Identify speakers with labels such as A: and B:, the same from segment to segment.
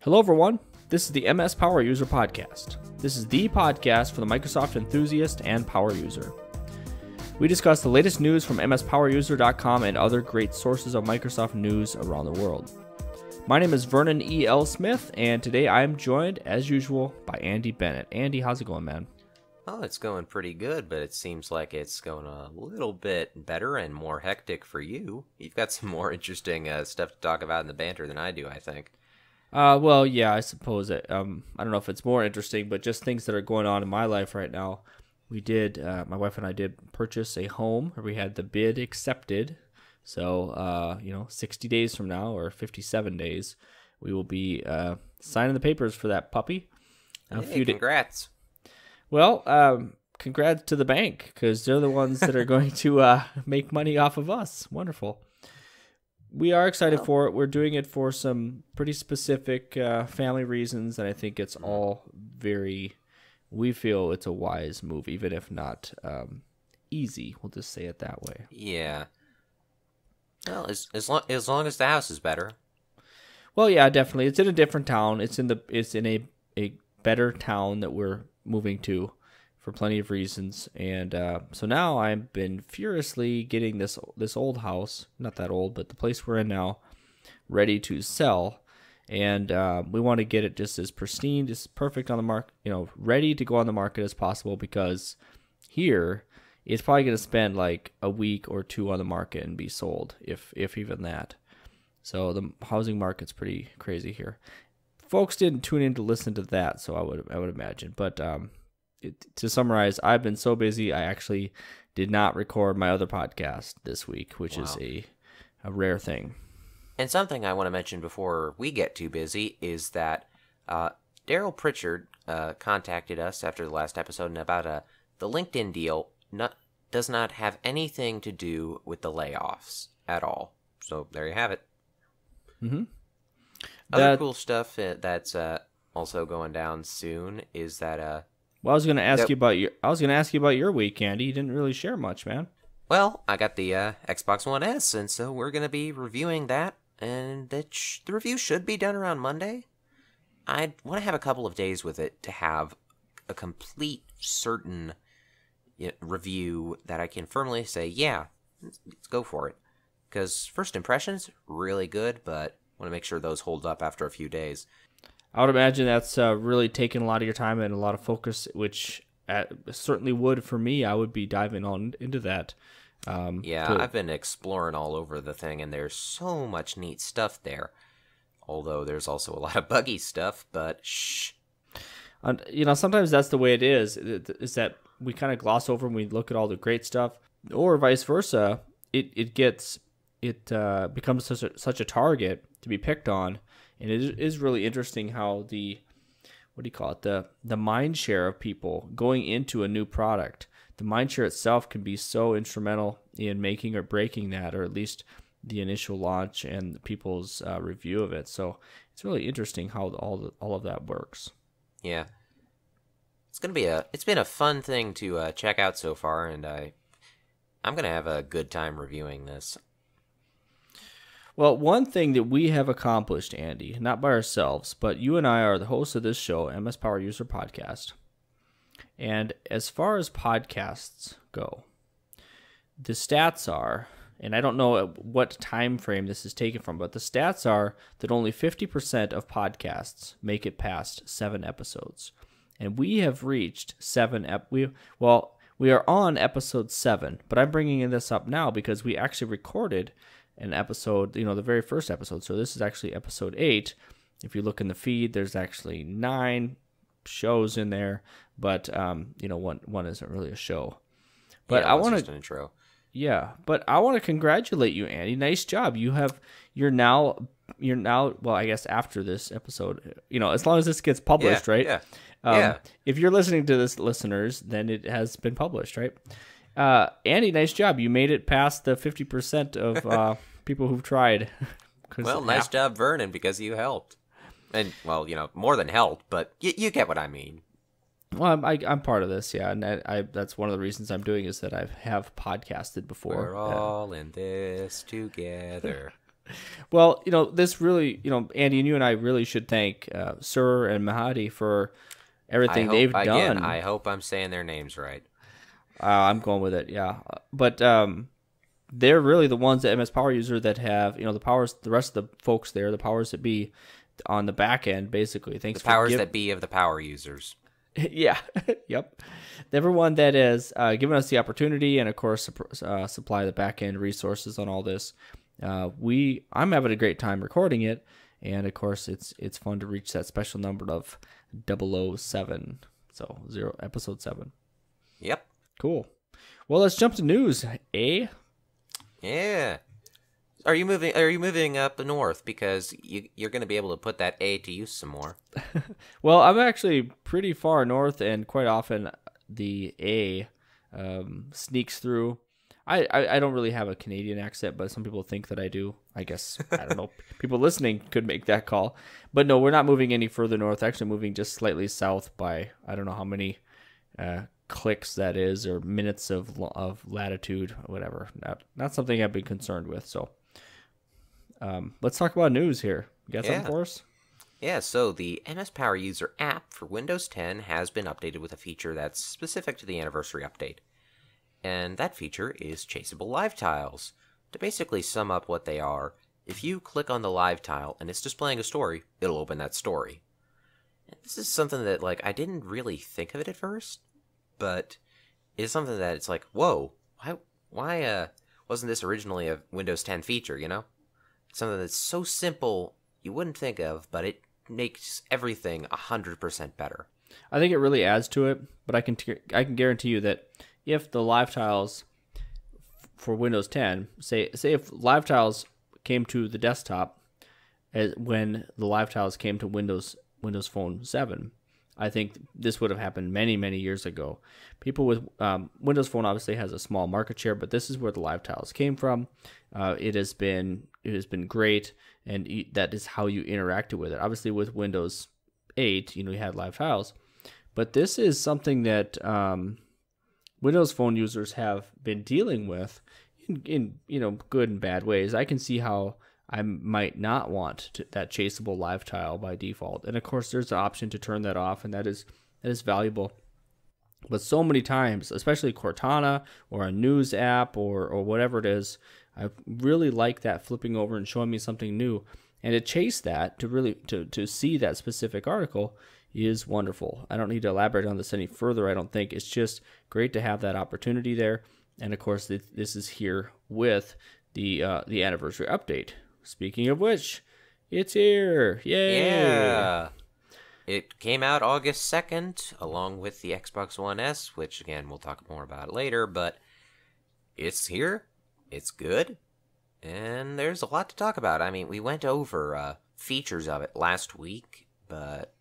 A: Hello everyone, this is the MSPoweruser Podcast. This is the podcast for the Microsoft enthusiast and power user. We discuss the latest news from MSPoweruser.com and other great sources of Microsoft news around the world. My name is Vernon E.L. Smith, and today I am joined, as usual, by Andy Bennett. Andy, how's it going, man?
B: Oh, it's going pretty good, but it seems like it's going a little bit better and more hectic for you. You've got some more interesting stuff to talk about in the banter than I do, I think.
A: Well, yeah, I suppose I don't know if it's more interesting, but just things that are going on in my life right now. We did, my wife and I did purchase a home, or we had the bid accepted. So, 60 days from now, or 57 days, we will be signing the papers for that puppy.
B: Hey, congrats.
A: Well, congrats to the bank, because they're the ones that are going to make money off of us. Wonderful. We are excited for it. We're doing it for some pretty specific family reasons, and I think it's all we feel it's a wise move, even if not easy. We'll just say it that way.
B: Yeah. Well, as long as the house is better.
A: Well, yeah, definitely. It's in a different town. It's in a better town that we're moving to for plenty of reasons. And so now I've been furiously getting this old house, not that old, but the place we're in now, ready to sell. And we want to get it just as pristine, just perfect on the market, ready to go on the market as possible, because here it's probably going to spend like a week or two on the market and be sold, if even that. So the housing market's pretty crazy here. Folks didn't tune in to listen to that, so I would imagine. But to summarize, I've been so busy, I actually did not record my other podcast this week, which is a rare thing.
B: And something I want to mention before we get too busy is that Daryl Pritchard contacted us after the last episode and about the LinkedIn deal does not have anything to do with the layoffs at all. So there you have it.
A: Mm-hmm.
B: Other cool stuff that's also going down soon is that
A: well, I was going to ask you about your week, Andy. You didn't really share much, man.
B: Well, I got the Xbox One S, and so we're going to be reviewing that, and the review should be done around Monday. I want to have a couple of days with it to have a complete, certain review that I can firmly say, yeah, let's go for it. Because first impressions, really good, but want to make sure those hold up after a few days.
A: I would imagine that's really taken a lot of your time and a lot of focus, which certainly would for me. I would be diving on into that.
B: I've been exploring all over the thing, and there's so much neat stuff there. Although there's also a lot of buggy stuff, but shh.
A: Sometimes that's the way it is that we kind of gloss over when we look at all the great stuff, or vice versa. It becomes such a target to be picked on. And it is really interesting how the mind share of people going into a new product, the mind share itself can be so instrumental in making or breaking that, or at least the initial launch and people's review of it. So it's really interesting how all of that works.
B: Yeah, it's been a fun thing to check out so far, and I'm gonna have a good time reviewing this.
A: Well, one thing that we have accomplished, Andy, not by ourselves, but you and I are the hosts of this show, MSPoweruser Podcast. And as far as podcasts go, the stats are, and I don't know what time frame this is taken from, but the stats are that only 50% of podcasts make it past 7 episodes. And we have reached 7 we are on episode 7, but I'm bringing this up now because we actually recorded an episode, the very first episode. So this is actually episode 8. If you look in the feed, there's actually 9 shows in there, but one isn't really a show. But
B: I want just an intro.
A: Yeah, but I want to congratulate you, Andy. Nice job. You're now well, I guess after this episode, as long as this gets published, right?
B: Yeah.
A: If you're listening to this, listeners, then it has been published, right? Andy, nice job. You made it past the 50% of people who've tried.
B: Well, nice job, Vernon, because you helped. And, well, more than helped, but you get what I mean.
A: Well, I'm part of this, yeah, and that's one of the reasons I'm doing is that I have podcasted before.
B: We're all in this together.
A: Well, this really, Andy and you and I really should thank Sir and Mahadi for everything they've done.
B: I hope I'm saying their names right.
A: I'm going with it, yeah. But they're really the ones at MSPoweruser that have, the powers, the rest of the folks there, the powers that be on the back end, basically. Thanks
B: the powers that be of the power users.
A: Yeah, yep. Everyone that has given us the opportunity and, of course, supply the back end resources on all this. I'm having a great time recording it, and of course it's fun to reach that special number of 007, so episode 7.
B: Yep.
A: Cool. Well, let's jump to news.
B: Yeah. Are you moving up north because you're going to be able to put that A to use some more?
A: Well, I'm actually pretty far north, and quite often the A sneaks through. I don't really have a Canadian accent, but some people think that I do. I guess, I don't know. People listening could make that call. But no, we're not moving any further north. Actually moving just slightly south by, I don't know how many clicks that is, or minutes of latitude, whatever. Not something I've been concerned with. So let's talk about news here. You got something for us?
B: Yeah, so the MSPoweruser app for Windows 10 has been updated with a feature that's specific to the Anniversary update. And that feature is chaseable live tiles. To basically sum up what they are, if you click on the live tile and it's displaying a story, it'll open that story. And this is something that, I didn't really think of it at first, but it's something that it's like, whoa, why wasn't this originally a Windows 10 feature, It's something that's so simple you wouldn't think of, but it makes everything 100% better.
A: I think it really adds to it, but I can guarantee you that if the live tiles for Windows 10, say if live tiles came to the desktop when the live tiles came to Windows Phone 7, I think this would have happened many, many years ago. People with Windows Phone obviously has a small market share, but this is where the live tiles came from. It has been great, and that is how you interacted with it. Obviously, with Windows 8, you had live tiles, but this is something that Windows Phone users have been dealing with in good and bad ways. I can see how I might not want that chaseable live tile by default, and of course there's an option to turn that off, and that is valuable. But so many times, especially Cortana or a news app or whatever it is, I really like that flipping over and showing me something new, and to chase that, to see that specific article is wonderful. I don't need to elaborate on this any further. I don't think. It's just great to have that opportunity there. And of course, this is here with the anniversary update. Speaking of which, it's here. Yay!
B: Yeah. It came out August 2nd, along with the Xbox One S, which again we'll talk more about later. But it's here. It's good, and there's a lot to talk about. I mean, we went over features of it last week, but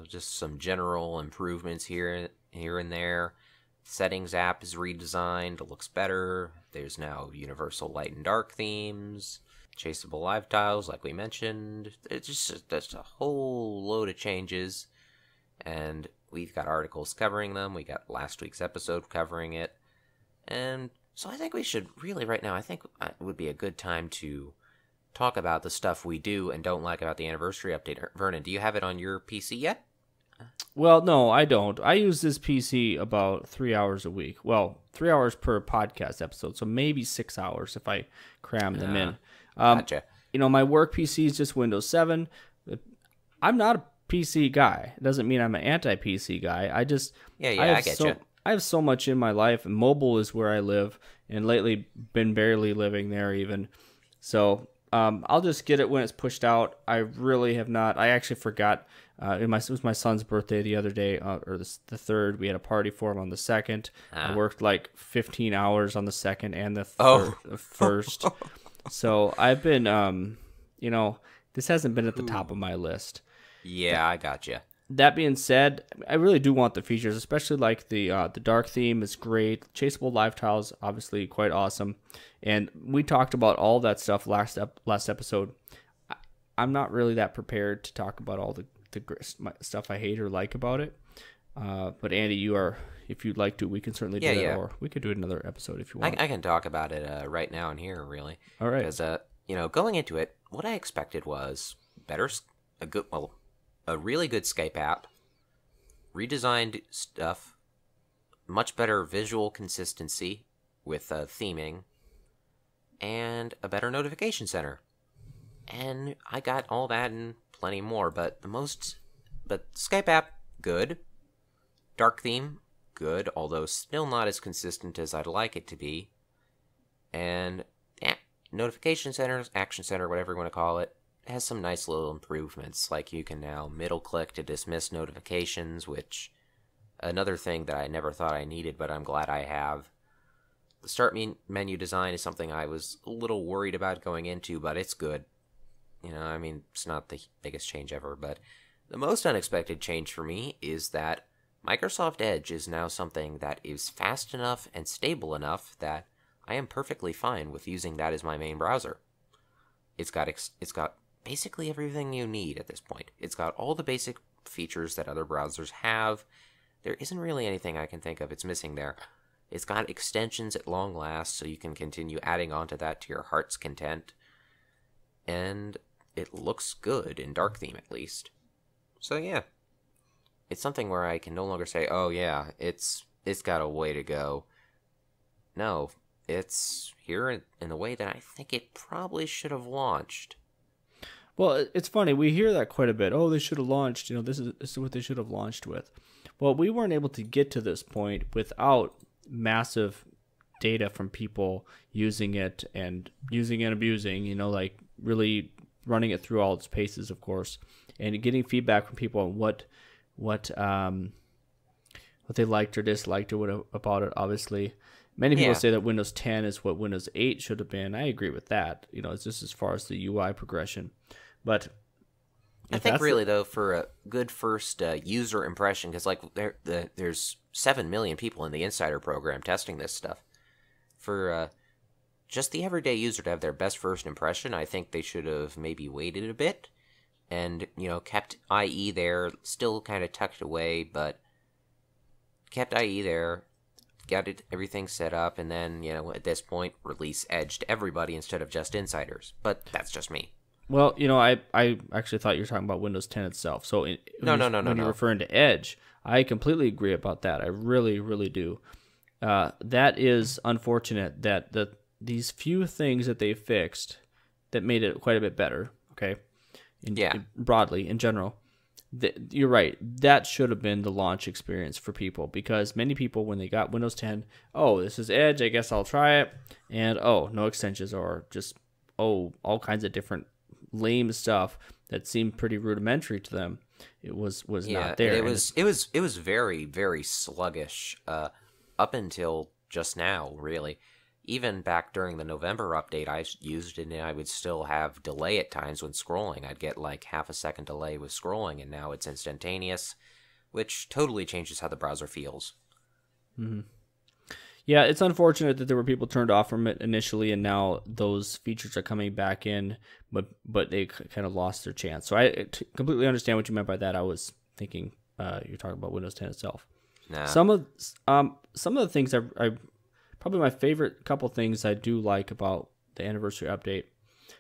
B: just some general improvements here and there. Settings app is redesigned. It looks better. There's now universal light and dark themes. Chaseable live tiles, like we mentioned. It's just a whole load of changes. And we've got articles covering them. We got last week's episode covering it. And so I think we should really, right now, I think it would be a good time to talk about the stuff we do and don't like about the anniversary update. Vernon, do you have it on your PC yet?
A: Well, no, I don't. I use this PC about 3 hours a week. Well, 3 hours per podcast episode, so maybe 6 hours if I cram them in.
B: Gotcha.
A: My work PC is just Windows 7. I'm not a PC guy. It doesn't mean I'm an anti-PC guy. I get you. I have so much in my life, and mobile is where I live, and lately been barely living there even. So I'll just get it when it's pushed out. I really have not. I actually forgot. It was my son's birthday the other day, or the 3rd. We had a party for him on the 2nd. I worked 15 hours on the 2nd and the 1st. So I've been, this hasn't been at the top of my list.
B: Yeah, I gotcha.
A: That being said, I really do want the features, especially the dark theme is great. Chaseable live tiles, obviously quite awesome. And we talked about all that stuff last episode. I'm not really that prepared to talk about all the stuff I hate or like about it. But Andy, you are. If you'd like to, we can certainly do that, or we could do another episode if you want.
B: I can talk about it right now and here, really.
A: All right.
B: Because going into it, what I expected was a really good Skype app, redesigned stuff, much better visual consistency with theming, and a better notification center. And I got all that and plenty more, but Skype app, good. Dark theme, good, although still not as consistent as I'd like it to be. And notification center, action center, whatever you want to call it, has some nice little improvements, like you can now middle click to dismiss notifications, which another thing that I never thought I needed, but I'm glad I have. The start menu design is something I was a little worried about going into, but it's good. It's not the biggest change ever, but the most unexpected change for me is that Microsoft Edge is now something that is fast enough and stable enough that I am perfectly fine with using that as my main browser. It's got basically everything you need at this point. It's got all the basic features that other browsers have. There isn't really anything I can think of it's missing there. It's got extensions at long last, so you can continue adding onto that to your heart's content. And it looks good in dark theme, at least. So yeah, it's something where I can no longer say, oh yeah, it's got a way to go. No, it's here in the way that I think it probably should have launched.
A: Well, it's funny. We hear that quite a bit. Oh, they should have launched. This is what they should have launched with. Well, we weren't able to get to this point without massive data from people using it and abusing, like really running it through all its paces, of course, and getting feedback from people on what they liked or disliked or what about it. Obviously, many people say that Windows 10 is what Windows 8 should have been. I agree with that. It's just as far as the UI progression, but
B: I think really though, for a good first user impression, because there's 7 million people in the Insider program testing this stuff. For just the everyday user to have their best first impression, I think they should have maybe waited a bit and, kept IE there, still kind of tucked away, but kept IE there, got everything set up, and then, at this point, release Edge to everybody instead of just Insiders. But that's just me.
A: Well, I actually thought you were talking about Windows 10 itself. So when you're referring to Edge, I completely agree about that. I really, really do. That is unfortunate that these few things that they fixed that made it quite a bit better, okay? Broadly, in general, you're right. That should have been the launch experience for people, because many people, when they got Windows 10, oh, this is Edge, I guess I'll try it, and oh, no extensions, or just, oh, all kinds of different lame stuff that seemed pretty rudimentary to them. It was not there.
B: It was very, very sluggish up until just now, really. Even back during the November update, I used it and I would still have delay at times when scrolling. I'd get like half a second delay with scrolling, and now it's instantaneous, which totally changes how the browser feels.
A: Mm-hmm. Yeah, it's unfortunate that there were people turned off from it initially, and now those features are coming back in, but they kind of lost their chance. So I completely understand what you meant by that. I was thinking you're talking about Windows 10 itself.
B: Nah.
A: Some of the things I probably my favorite couple things I do like about the Anniversary update.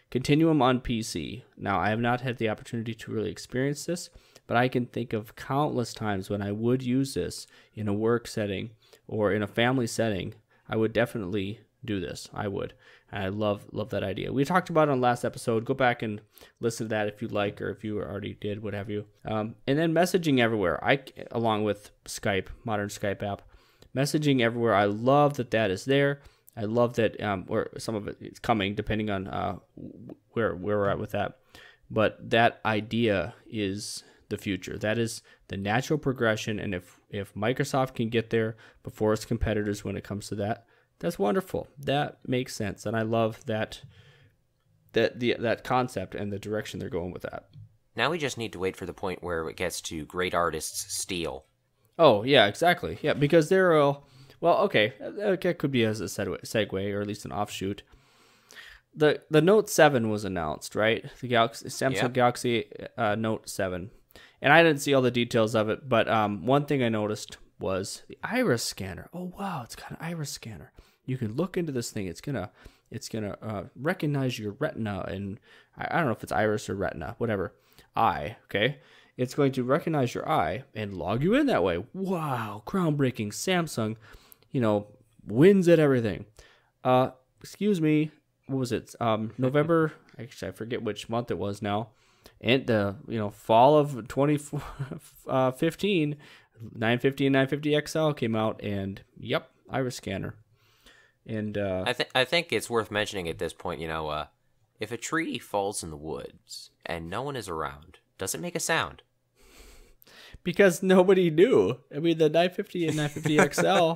A: Continuum on PC. Now, I have not had the opportunity to really experience this, but I can think of countless times when I would use this in a work setting or in a family setting. I would definitely do this. I would. And I love that idea. We talked about it on last episode. Go back and listen to that if you'd like, or if you already did, what have you. And then messaging everywhere. Along with Skype, modern Skype app. Messaging everywhere. I love that is there. I love that, or some of it is coming, depending on where we're at with that. But that idea is the future. That is the natural progression. And if Microsoft can get there before its competitors when it comes to that, that's wonderful. That makes sense, and I love that concept and the direction they're going with that.
B: Now we just need to wait for the point where it gets to great artists steal.
A: Oh yeah, exactly. Yeah, because they're all. Well, okay, that could be as a segue, or at least an offshoot. The Note 7 was announced, right? The Samsung Galaxy Note 7. And I didn't see all the details of it, but one thing I noticed was the iris scanner. Oh, wow, it's got an iris scanner. You can look into this thing. It's going to It's going to recognize your retina, and I don't know if it's iris or retina, whatever, eye, okay? It's going to recognize your eye and log you in that way. Wow, groundbreaking. Samsung, wins at everything. Excuse me, what was it? November, actually I forget which month it was now. And the fall of 2015, 950 and 950 XL came out, and yep, iris scanner. And
B: I think it's worth mentioning at this point, if a tree falls in the woods and no one is around, does it make a sound?
A: Because nobody knew. I mean, the 950 and 950 XL,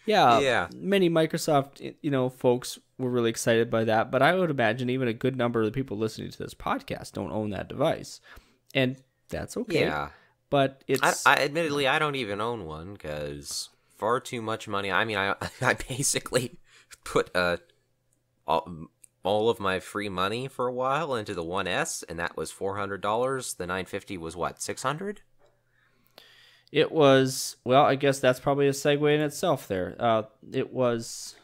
A: yeah, many Microsoft, folks were really excited by that. But I would imagine even a good number of the people listening to this podcast don't own that device, and that's okay.
B: Yeah,
A: but it's.
B: I admittedly, I don't even own one because far too much money. I mean, I basically put all of my free money for a while into the 1S, and that was $400. The 950 was what, $600?
A: It was, well, I guess that's probably a segue in itself there. It was,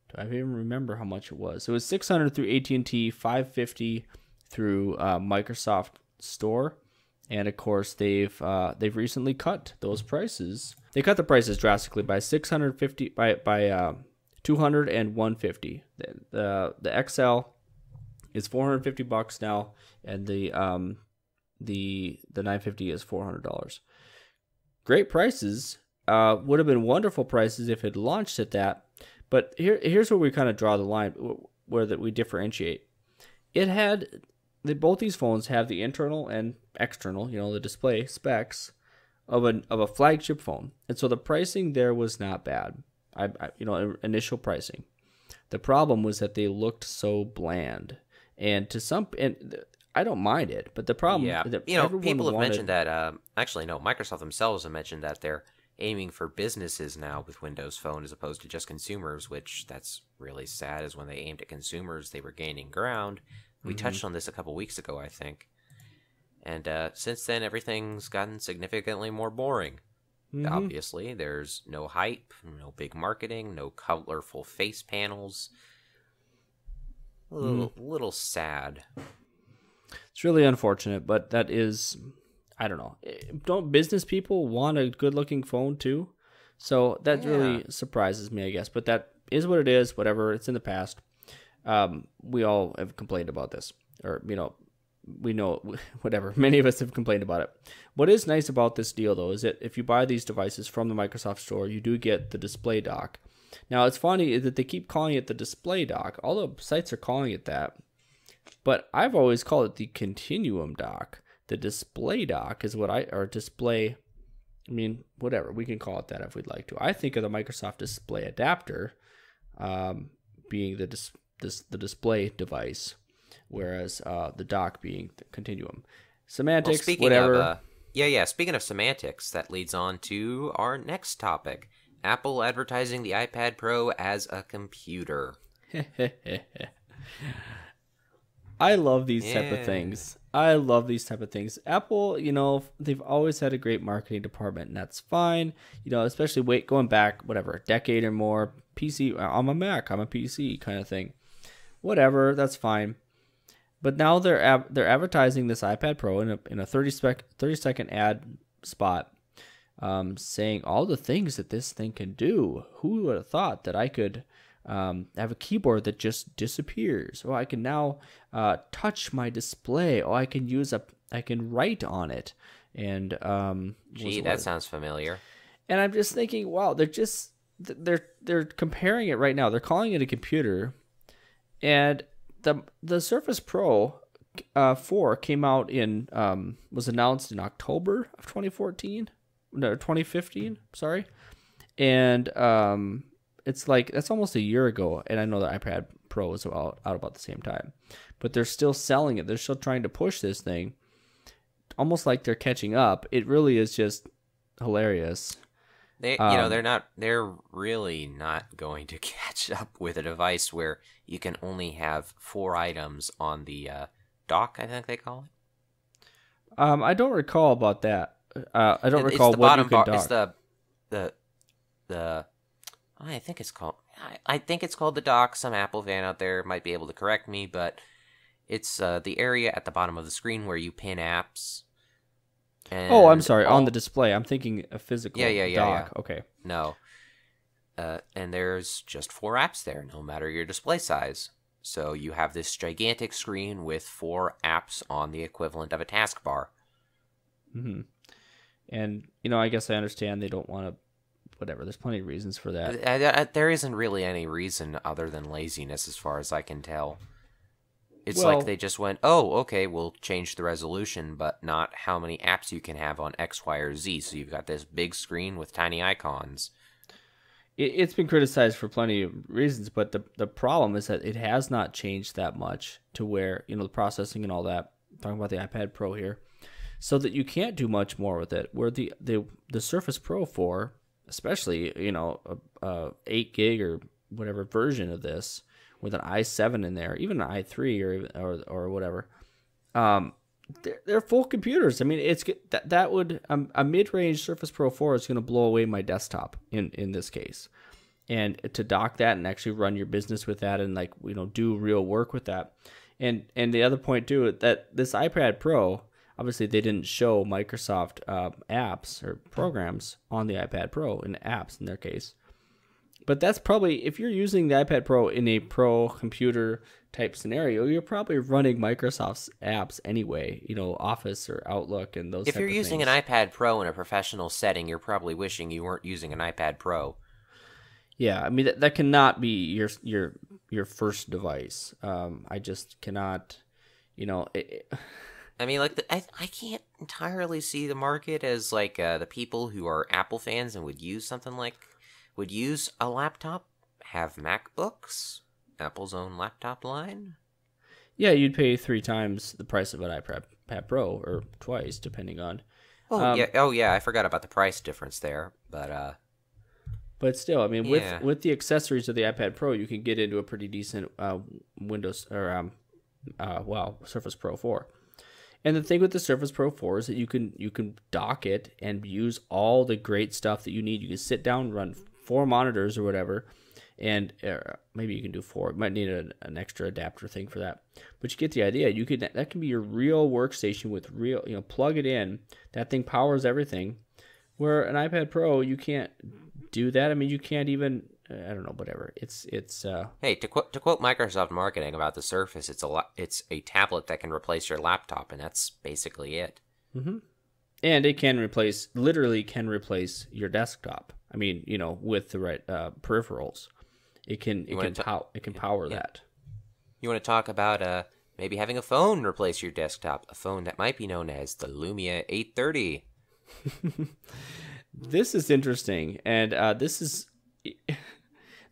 A: do I even remember how much it was? It was $600 through AT&T, $550 through Microsoft Store, and of course they've recently cut those prices. They cut the prices drastically by $650 by $200 and $150. The XL is $450 now, and the 950 is $400. Great prices. Would have been wonderful prices if it launched at that. But here's where we kind of draw the line, where that we differentiate. Both these phones have the internal and external, the display specs of a flagship phone, and so the pricing there was not bad. Initial pricing. The problem was that they looked so bland, and I don't mind it, but the problem,
B: people have mentioned that. Actually, no, Microsoft themselves have mentioned that they're aiming for businesses now with Windows Phone as opposed to just consumers, which that's really sad. Is when they aimed at consumers, they were gaining ground. We touched on this a couple weeks ago, I think, and since then everything's gotten significantly more boring. Obviously, there's no hype, no big marketing, no colorful face panels. A little sad.
A: It's really unfortunate, but that is, I don't know. Don't business people want a good-looking phone too? So that really surprises me, I guess. But that is what it is. Whatever. It's in the past. We all have complained about this, or we know, whatever. Many of us have complained about it. What is nice about this deal, though, is that if you buy these devices from the Microsoft Store, you do get the display dock. Now, it's funny that they keep calling it the display dock. All the sites are calling it that. But I've always called it the Continuum dock. The display dock is display. I mean, whatever. We can call it that if we'd like to. I think of the Microsoft display adapter being the display device, whereas the dock being the Continuum. Semantics, whatever.
B: Speaking of semantics, that leads on to our next topic. Apple advertising the iPad Pro as a computer.
A: I love these type of things. Apple, they've always had a great marketing department, and that's fine. Especially going back, a decade or more. PC, I'm a Mac, I'm a PC kind of thing. Whatever, that's fine. But now they're advertising this iPad Pro in a 30-second ad spot, saying all the things that this thing can do. Who would have thought that I could have a keyboard that just disappears? I can now touch my display. I can write on it. And
B: that sounds familiar.
A: And I'm just thinking, wow, they're comparing it right now. They're calling it a computer, and the Surface Pro 4 came out was announced in October of 2015, sorry. And it's like, that's almost a year ago, and I know the iPad Pro was out about the same time. But they're still selling it. They're still trying to push this thing, almost like they're catching up. It really is just hilarious.
B: They're really not going to catch up with a device where you can only have 4 items on the dock, I think they call it.
A: I don't recall about that. I don't recall what you could dock.
B: It's the I think it's called. I think it's called the dock. Some Apple fan out there might be able to correct me, but it's the area at the bottom of the screen where you pin apps.
A: Oh, I'm sorry. On the display, I'm thinking a physical dock.
B: Yeah.
A: Okay.
B: No. And there's just 4 apps there, no matter your display size. So you have this gigantic screen with 4 apps on the equivalent of a taskbar.
A: Mm-hmm. And, I guess I understand they don't want to, whatever. There's plenty of reasons for that.
B: There isn't really any reason other than laziness as far as I can tell. It's like they just went, oh, okay, we'll change the resolution, but not how many apps you can have on X, Y, or Z. So you've got this big screen with tiny icons.
A: It's been criticized for plenty of reasons, but the problem is that it has not changed that much to where, the processing and all that, talking about the iPad Pro here, so that you can't do much more with it. Where the Surface Pro 4, especially, a 8 gig or whatever version of this, with an i7 in there, even an i3 or whatever, they're full computers. I mean, it's that would a mid-range Surface Pro 4 is going to blow away my desktop in this case, and to dock that and actually run your business with that and do real work with that, and the other point too, that this iPad Pro, obviously they didn't show Microsoft apps or programs on the iPad Pro, and apps in their case. But that's probably, if you're using the iPad Pro in a pro computer type scenario, you're probably running Microsoft's apps anyway, Office or Outlook and those.
B: If you're using an iPad Pro in a professional setting, you're probably wishing you weren't using an iPad Pro.
A: Yeah, I mean that cannot be your first device. I just cannot,
B: I mean, I can't entirely see the market as the people who are Apple fans and would use a laptop, have MacBooks, Apple's own laptop line.
A: Yeah, you'd pay 3 times the price of an iPad Pro, or twice, depending on.
B: Yeah. I forgot about the price difference there,
A: but still, I mean, with the accessories of the iPad Pro, you can get into a pretty decent Windows or Surface Pro 4. And the thing with the Surface Pro 4 is that you can dock it and use all the great stuff that you need. You can sit down and run 4 monitors or whatever, and maybe you can do 4. You might need an extra adapter thing for that, but you get the idea. That can be your real workstation with real, plug it in. That thing powers everything. Where an iPad Pro, you can't do that. I mean, you can't even. I don't know, whatever. It's.
B: Hey, to quote Microsoft marketing about the Surface, it's a tablet that can replace your laptop, and that's basically it.
A: Mm-hmm. And it literally can replace your desktop. I mean, with the right peripherals, it can power that.
B: You want to talk about maybe having a phone replace your desktop, a phone that might be known as the Lumia 830.
A: This is interesting, and this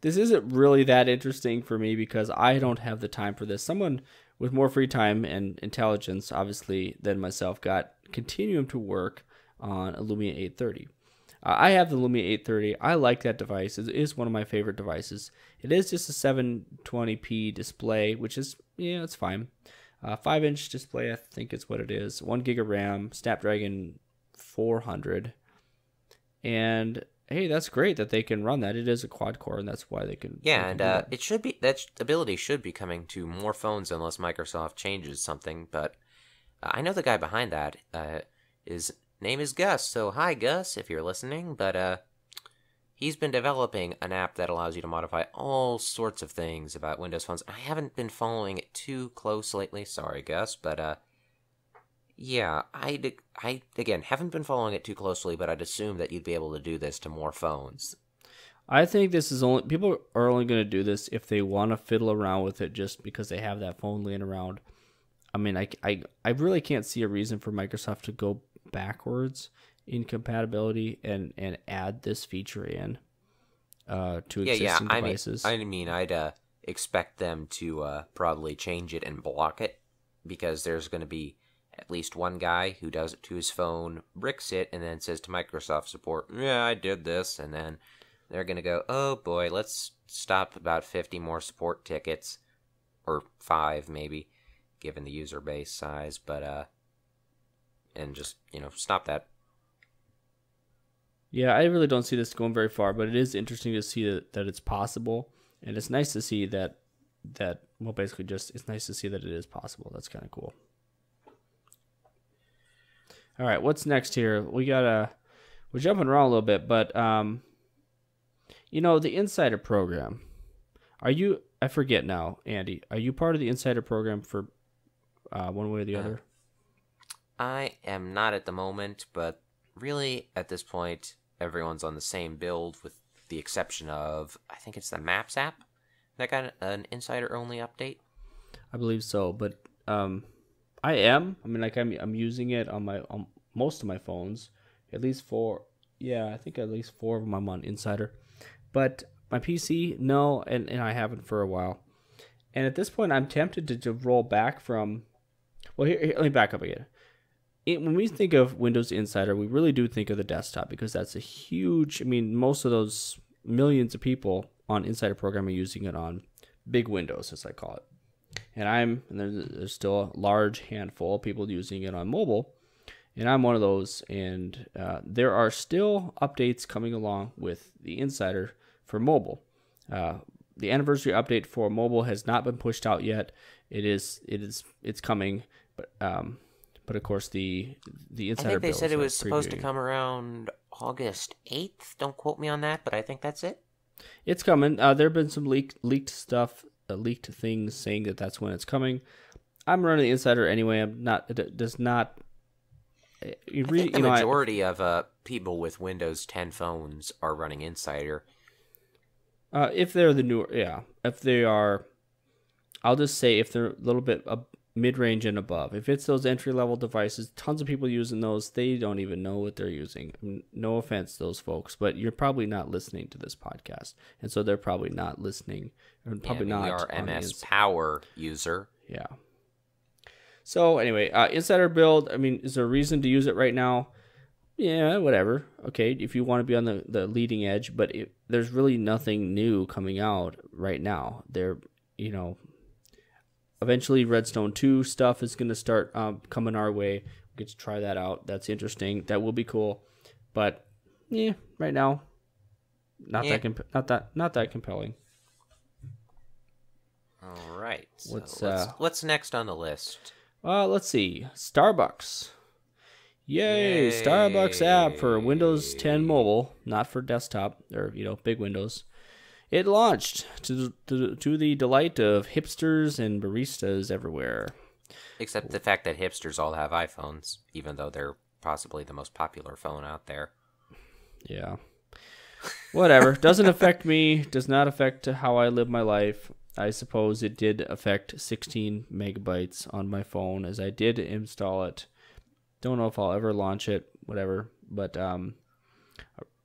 A: isn't really that interesting for me because I don't have the time for this. Someone with more free time and intelligence, obviously, than myself got Continuum to work on a Lumia 830. I have the Lumia 830. I like that device. It is one of my favorite devices. It is just a 720p display, which is, it's fine. 5-inch display, I think is what it is. 1 gig of RAM, Snapdragon 400. And hey, that's great that they can run that. It is a quad core, and that's why they can.
B: Yeah, and it should be, that ability should be coming to more phones unless Microsoft changes something. But I know the guy behind that. His name is Gus. So hi, Gus, if you're listening. But he's been developing an app that allows you to modify all sorts of things about Windows phones. I haven't been following it too close lately. Sorry, Gus, but yeah, I again haven't been following it too closely, but I'd assume that you'd be able to do this to more phones.
A: I think people are only going to do this if they want to fiddle around with it just because they have that phone laying around. I mean, I really can't see a reason for Microsoft to go backwards in compatibility and add this feature in to existing devices.
B: I mean, I'd expect them to probably change it and block it because there's going to be at least one guy who does it to his phone, bricks it, and then says to Microsoft support, yeah, I did this, and then they're going to go, oh boy, let's stop about 50 more support tickets, or 5 maybe, given the user base size, but, and just, stop that.
A: Yeah, I really don't see this going very far, but it is interesting to see that it's possible, and it's nice to see that well, basically just it's nice to see that it is possible. That's kind of cool. All right, what's next here? We're jumping around a little bit, but the Insider program. I forget now, Andy. Are you part of the Insider program for one way or the other?
B: I am not at the moment, but really at this point, everyone's on the same build with the exception of, I think it's the Maps app that got an Insider-only update.
A: I believe so, but I am. I mean, like I'm using it on most of my phones. At least four. Yeah, I think at least 4 of them I'm on Insider. But my PC, no, and I haven't for a while. And at this point, I'm tempted to roll back from. Well, here, let me back up again. When we think of Windows Insider, we really do think of the desktop because that's a huge. I mean, most of those millions of people on Insider program are using it on big Windows, as I call it. And there's still a large handful of people using it on mobile, and I'm one of those. And there are still updates coming along with the Insider for mobile. The anniversary update for mobile has not been pushed out yet. It's coming, but of course the Insider.
B: I think they said it was
A: previewing.
B: supposed to come around August 8th. Don't quote me on that, but I think that's it.
A: It's coming. There have been some leaked stuff. Leaked things saying that that's when it's coming. I'm running the Insider anyway. I'm not. It does not.
B: I think the majority of people with Windows 10 phones are running Insider.
A: If they're the newer, yeah. If they are, I'll just say if they're a little bit mid-range and above. If it's those entry-level devices, tons of people using those. They don't even know what they're using. No offense to those folks, but you're probably not listening to this podcast, and so they're probably not listening. Or probably not.
B: We are MSPoweruser.
A: Yeah. So anyway, Insider build. I mean, is there a reason to use it right now? Yeah, whatever. Okay, if you want to be on the leading edge, but there's really nothing new coming out right now. Eventually Redstone 2 stuff is going to start coming our way. We get to try that out. That's interesting. That will be cool. But yeah, right now, not that compelling.
B: All right. What's next on the list?
A: Let's see. Starbucks. Yay! Starbucks app for Windows 10 mobile, not for desktop or big Windows. It launched to the delight of hipsters and baristas everywhere.
B: Except the fact that hipsters all have iPhones, even though they're possibly the most popular phone out there.
A: Yeah. Whatever. Doesn't affect me. Does not affect how I live my life. I suppose it did affect 16 megabytes on my phone as I did install it. Don't know if I'll ever launch it. Whatever. But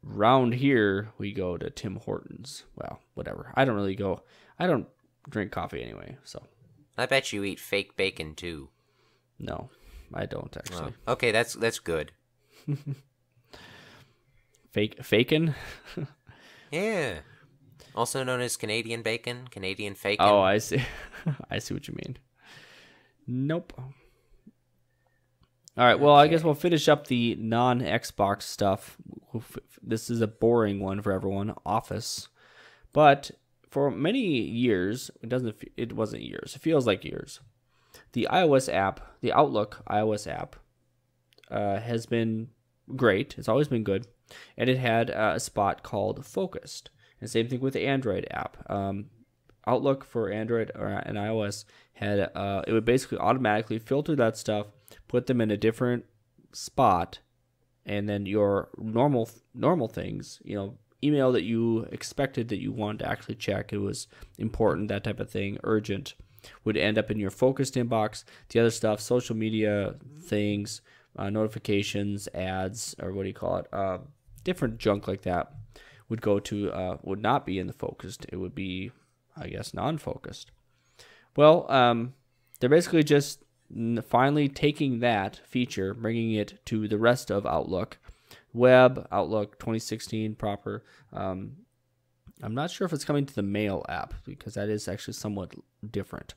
A: round here, we go to Tim Hortons. Well, whatever. I don't drink coffee anyway, so.
B: I bet you eat fake bacon, too.
A: No, I don't, actually.
B: Oh, okay, that's good.
A: Fakin?
B: Yeah. Also known as Canadian bacon, Canadian fakin.
A: Oh, I see. I see what you mean. Nope. All right, well, okay. I guess we'll finish up the non-Xbox stuff. This is a boring one for everyone, Office. But for many years, it wasn't years. It feels like years. The iOS app, the Outlook iOS app, has been great. It's always been good. And it had a spot called Focused. And same thing with the Android app. Outlook for Android and iOS had it would basically automatically filter that stuff, put them in a different spot, and then your normal things, email that you expected that you wanted to actually check, it was important, that type of thing, urgent, would end up in your focused inbox. The other stuff, social media things, notifications, ads, or what do you call it, different junk like that would not be in the focused. It would be, I guess, non-focused. Well, they're basically just finally taking that feature, bringing it to the rest of Outlook, Web, Outlook 2016 proper. I'm not sure if it's coming to the Mail app because that is actually somewhat different.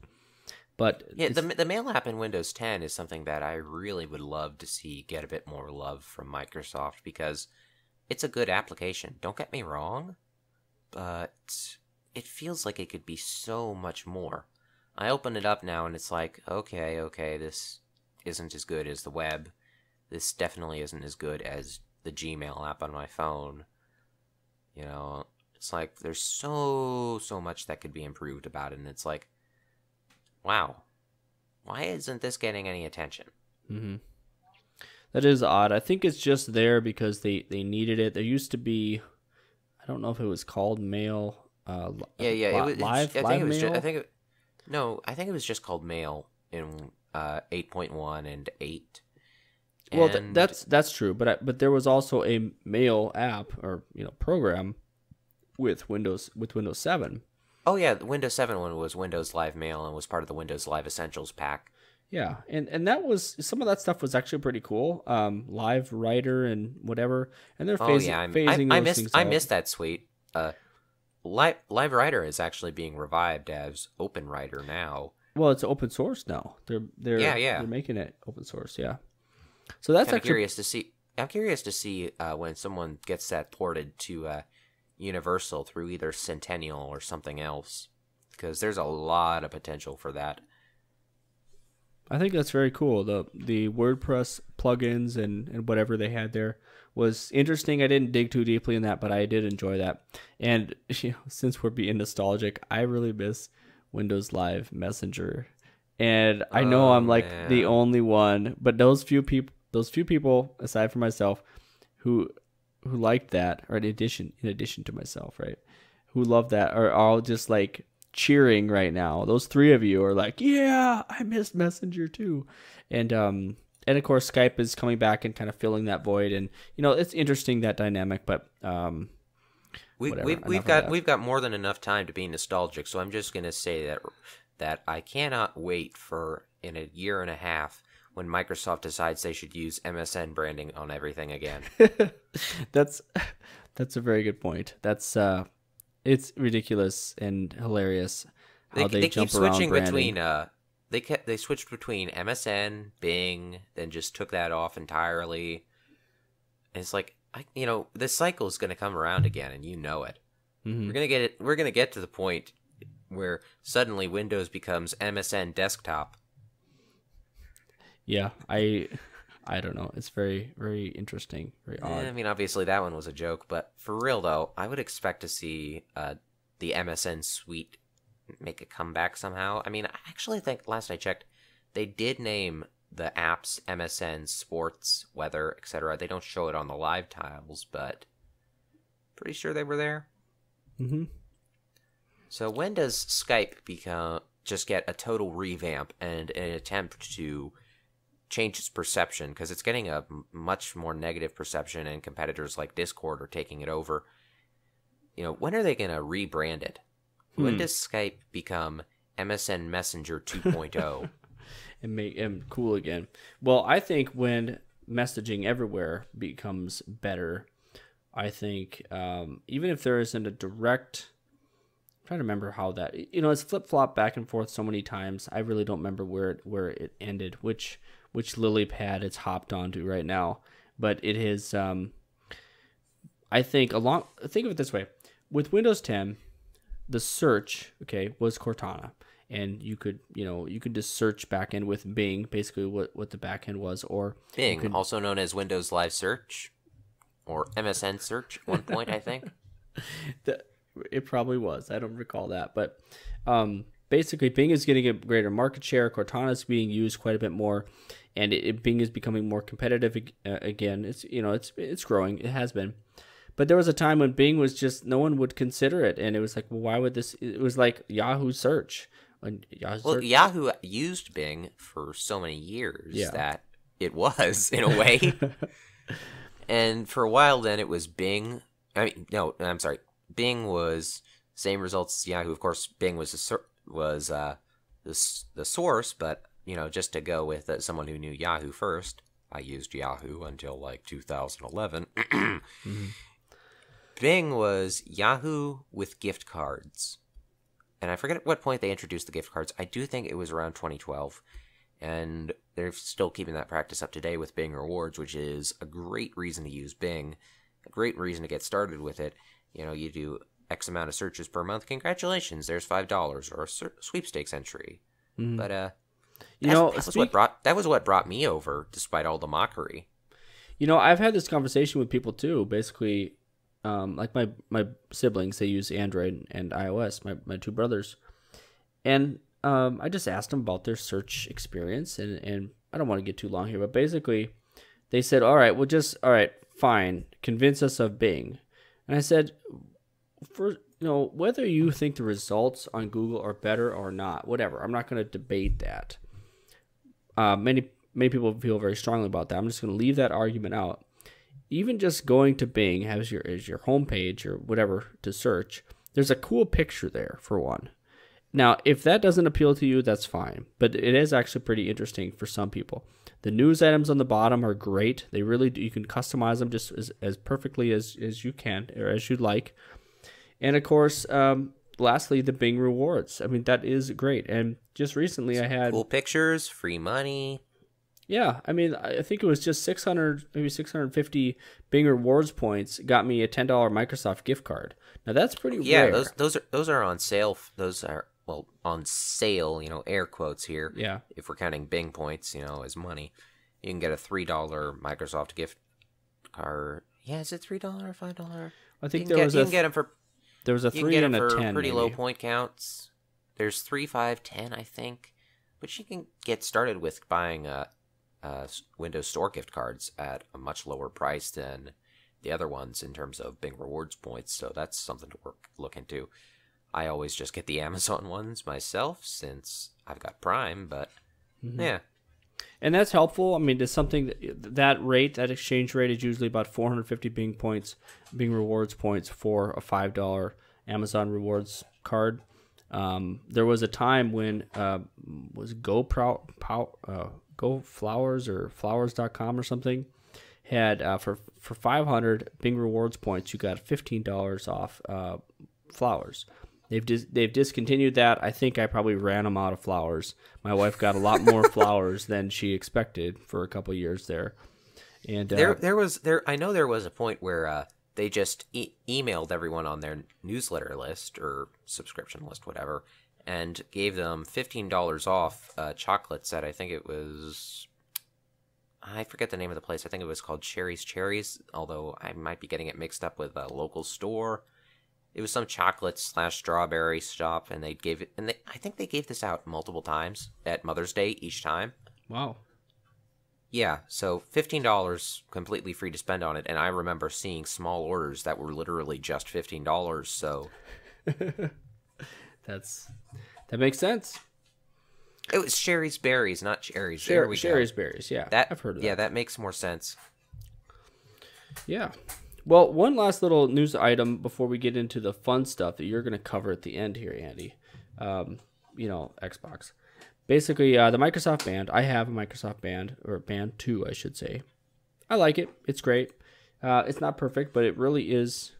A: But
B: yeah, the Mail app in Windows 10 is something that I really would love to see get a bit more love from Microsoft because it's a good application. Don't get me wrong, but it feels like it could be so much more. I open it up now and it's like, okay, this isn't as good as the web. This definitely isn't as good as the Gmail app on my phone. You know, it's like there's so much that could be improved about it, and it's like, wow, why isn't this getting any attention?
A: Mm-hmm. That is odd. I think it's just there because they needed it. There used to be, I don't know if it was called Mail. Live Mail?
B: I think it was just called Mail in 8.1 and 8.
A: Well, that's true, but there was also a Mail app or program with Windows 7.
B: Oh yeah, the Windows 7 one was Windows Live Mail and was part of the Windows Live Essentials pack.
A: Yeah, and that was, some of that stuff was actually pretty cool. Live Writer and whatever, and they're phasing those things out.
B: I missed that suite. Live Writer is actually being revived as Open Writer now.
A: Well, it's open source now. They're making it open source. Yeah. So that's actually
B: curious to see. I'm curious to see when someone gets that ported to Universal through either Centennial or something else, because there's a lot of potential for that.
A: I think that's very cool. The WordPress plugins and whatever they had there was interesting. I didn't dig too deeply in that, but I did enjoy that. And since we're being nostalgic, I really miss Windows Live Messenger. And I know I'm like the only one, but those few people aside from myself who liked that, or in addition to myself, right, who love that, are all just like cheering right now. Those three of you are like, yeah, I miss Messenger too. And of course Skype is coming back and kind of filling that void, and it's interesting, that dynamic. But
B: we've got more than enough time to be nostalgic, so I'm just gonna say that I cannot wait for in a year and a half when Microsoft decides they should use MSN branding on everything again.
A: That's a very good point. That's it's ridiculous and hilarious how they jump
B: keep
A: around
B: switching
A: branding.
B: between they switched between MSN, Bing, then just took that off entirely. And it's like, this cycle is going to come around again, and you know it. Mm-hmm. We're going to get to the point where suddenly Windows becomes MSN desktop.
A: Yeah, I don't know. It's very, very interesting, very odd.
B: I mean, obviously that one was a joke, but for real though, I would expect to see the MSN suite make a comeback somehow. I mean, I actually think last I checked, they did name the apps MSN Sports, Weather, etc. They don't show it on the live tiles, but pretty sure they were there.
A: Mm-hmm.
B: So when does Skype just get a total revamp and an attempt to change its perception, because it's getting a much more negative perception, and competitors like Discord are taking it over? When are they going to rebrand it? When does Skype become MSN Messenger 2.0?
A: And make him cool again. Well, I think when messaging everywhere becomes better, I think even if there isn't a direct, I'm trying to remember how that, it's flip-flop back and forth so many times. I really don't remember where it ended, which lily pad it's hopped onto right now. But it is, I think think of it this way. With Windows 10, the search, was Cortana. And you could just search backend with Bing, basically what the backend was, or
B: Bing, also known as Windows Live Search, or MSN Search at one point, I think.
A: It probably was. I don't recall that, but basically Bing is getting a greater market share. Cortana is being used quite a bit more, and Bing is becoming more competitive again. It's growing. It has been. But there was a time when Bing was just, no one would consider it, and it was like, well, why would this? It was like Yahoo Search.
B: Yahoo used Bing for so many years that it was, in a way. And for a while then, it was Bing. I'm sorry. Bing was same results as Yahoo. Of course, Bing was the source, but just to go with someone who knew Yahoo first, I used Yahoo until like 2011. Mm-hmm. Bing was Yahoo with gift cards. And I forget at what point they introduced the gift cards. I do think it was around 2012. And they're still keeping that practice up to date with Bing Rewards, which is a great reason to use Bing. a great reason to get started with it. You know, you do X amount of searches per month. Congratulations, there's $5 or a sweepstakes entry.
A: Mm-hmm.
B: But that was what brought me over, despite all the mockery.
A: You know, I've had this conversation with people too. Basically, like my siblings, they use Android and iOS. My two brothers, and I just asked them about their search experience, and I don't want to get too long here, but basically, they said, all right, fine, convince us of Bing. And I said, whether you think the results on Google are better or not, whatever, I'm not going to debate that. Many people feel very strongly about that. I'm just going to leave that argument out. Even just going to Bing as your homepage or whatever to search, there's a cool picture there for one. Now, if that doesn't appeal to you, that's fine. But it is actually pretty interesting for some people. The news items on the bottom are great. They really do. You can customize them just as perfectly as you can or as you'd like. And of course, lastly, the Bing rewards. I mean, that is great. And just recently I had
B: cool pictures, free money.
A: Yeah, I mean, I think it was just 600, maybe 650 Bing rewards points got me a $10 Microsoft gift card. Now that's pretty rare.
B: Yeah, those are on sale. Those are on sale. You know, air quotes here.
A: Yeah. If
B: we're counting Bing points, as money, you can get a $3 Microsoft gift card. Yeah, is it $3 or $5?
A: I think
B: you can get them for.
A: There was a 3 and a 10.
B: Pretty low point counts. There's 3, 5, 10, I think. But you can get started with buying Windows Store gift cards at a much lower price than the other ones in terms of Bing rewards points. So that's something to look into. I always just get the Amazon ones myself since I've got Prime. But yeah.
A: And that's helpful. I mean, it's something that exchange rate is usually about 450 Bing rewards points for a $5 Amazon rewards card. There was a time when was Go Flowers or Flowers.com or something had for 500 Bing rewards points you got $15 off flowers. They've discontinued that. I think I probably ran them out of flowers. My wife got a lot more flowers than she expected for a couple years there. And
B: I know there was a point where they just emailed everyone on their newsletter list or subscription list, whatever, and gave them $15 off chocolates at, I think it was, I forget the name of the place. I think it was called Cherries, although I might be getting it mixed up with a local store. It was some chocolate/strawberry shop, and I think they gave this out multiple times at Mother's Day each time.
A: Wow.
B: Yeah, so $15 completely free to spend on it, and I remember seeing small orders that were literally just $15, so...
A: That makes sense.
B: It was Sherry's Berries, not Cherries.
A: Sherry's Berries, yeah. I've heard of that.
B: Yeah, that makes more sense.
A: Yeah. Well, one last little news item before we get into the fun stuff that you're going to cover at the end here, Andy. Xbox. Basically, the Microsoft Band. I have a Microsoft Band, or Band 2, I should say. I like it. It's great. It's not perfect, but it really is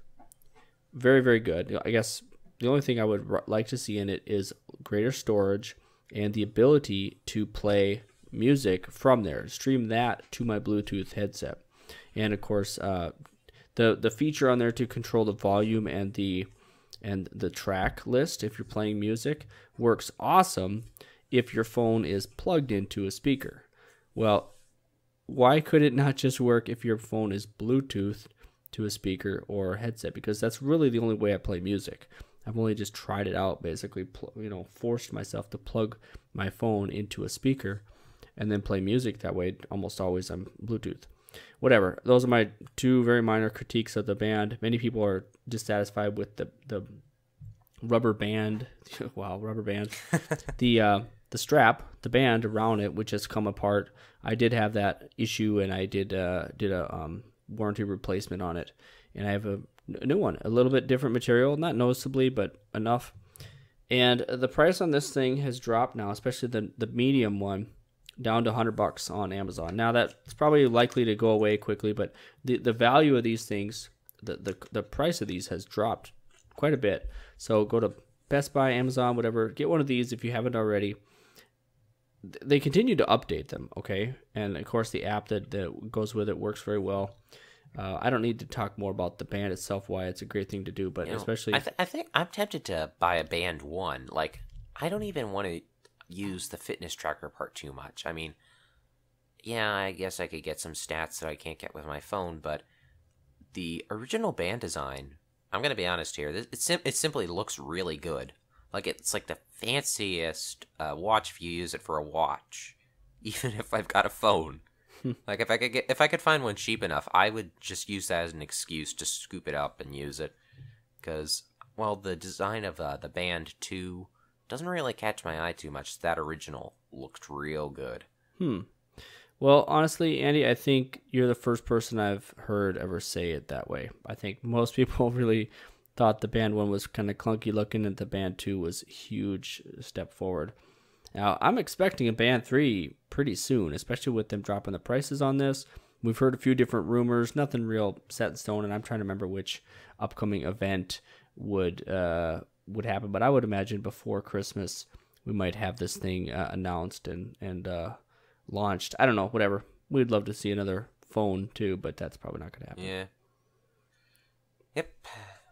A: very, very good. I guess the only thing I would like to see in it is greater storage and the ability to play music from there, stream that to my Bluetooth headset. And, of course, the feature on there to control the volume and the track list if you're playing music works awesome if your phone is plugged into a speaker. Well, why could it not just work if your phone is Bluetooth to a speaker or a headset? Because that's really the only way I play music. I've only just tried it out, basically, forced myself to plug my phone into a speaker and then play music that way. Almost always I'm Bluetooth. Whatever. Those are my two very minor critiques of the band. Many people are dissatisfied with the rubber band. Wow, rubber band. The strap, the band around it, which has come apart. I did have that issue, and I did a warranty replacement on it, and I have a new one, a little bit different material, not noticeably, but enough. And the price on this thing has dropped now, especially the medium one, down to $100 on Amazon. Now that's probably likely to go away quickly, but the value of these things, the price of these has dropped quite a bit. So go to Best Buy, Amazon, whatever, get one of these if you haven't already. They continue to update them, okay? And of course the app that goes with it works very well. I don't need to talk more about the band itself, why it's a great thing to do, but especially...
B: I think I'm tempted to buy a Band 1. Like, I don't even want to use the fitness tracker part too much. I mean, yeah, I guess I could get some stats that I can't get with my phone, but the original band design, I'm going to be honest here, it simply looks really good. Like, it's like the fanciest watch if you use it for a watch, even if I've got a phone. Like, if I could find one cheap enough, I would just use that as an excuse to scoop it up and use it. Because, well, the design of the Band 2 doesn't really catch my eye too much. That original looked real good.
A: Well, honestly, Andy, I think you're the first person I've heard ever say it that way. I think most people really thought the Band 1 was kind of clunky looking and the Band 2 was a huge step forward. Now, I'm expecting a Band 3 pretty soon, especially with them dropping the prices on this. We've heard a few different rumors, nothing real set in stone, and I'm trying to remember which upcoming event would happen, but I would imagine before Christmas we might have this thing announced and launched. I don't know, whatever. We'd love to see another phone too, but that's probably not going to happen.
B: Yeah. Yep.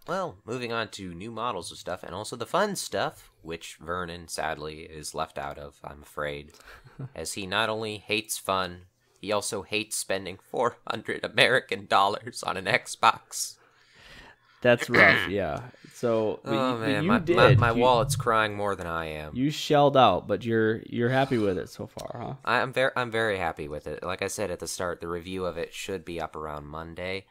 B: Well, moving on to new models of stuff, and also the fun stuff, which Vernon, sadly, is left out of, I'm afraid, as he not only hates fun, he also hates spending $400 American on an Xbox.
A: That's rough, yeah. So,
B: man, my wallet's crying more than I am.
A: You shelled out, but you're happy with it so far, huh?
B: I'm very happy with it. Like I said at the start, the review of it should be up around Monday.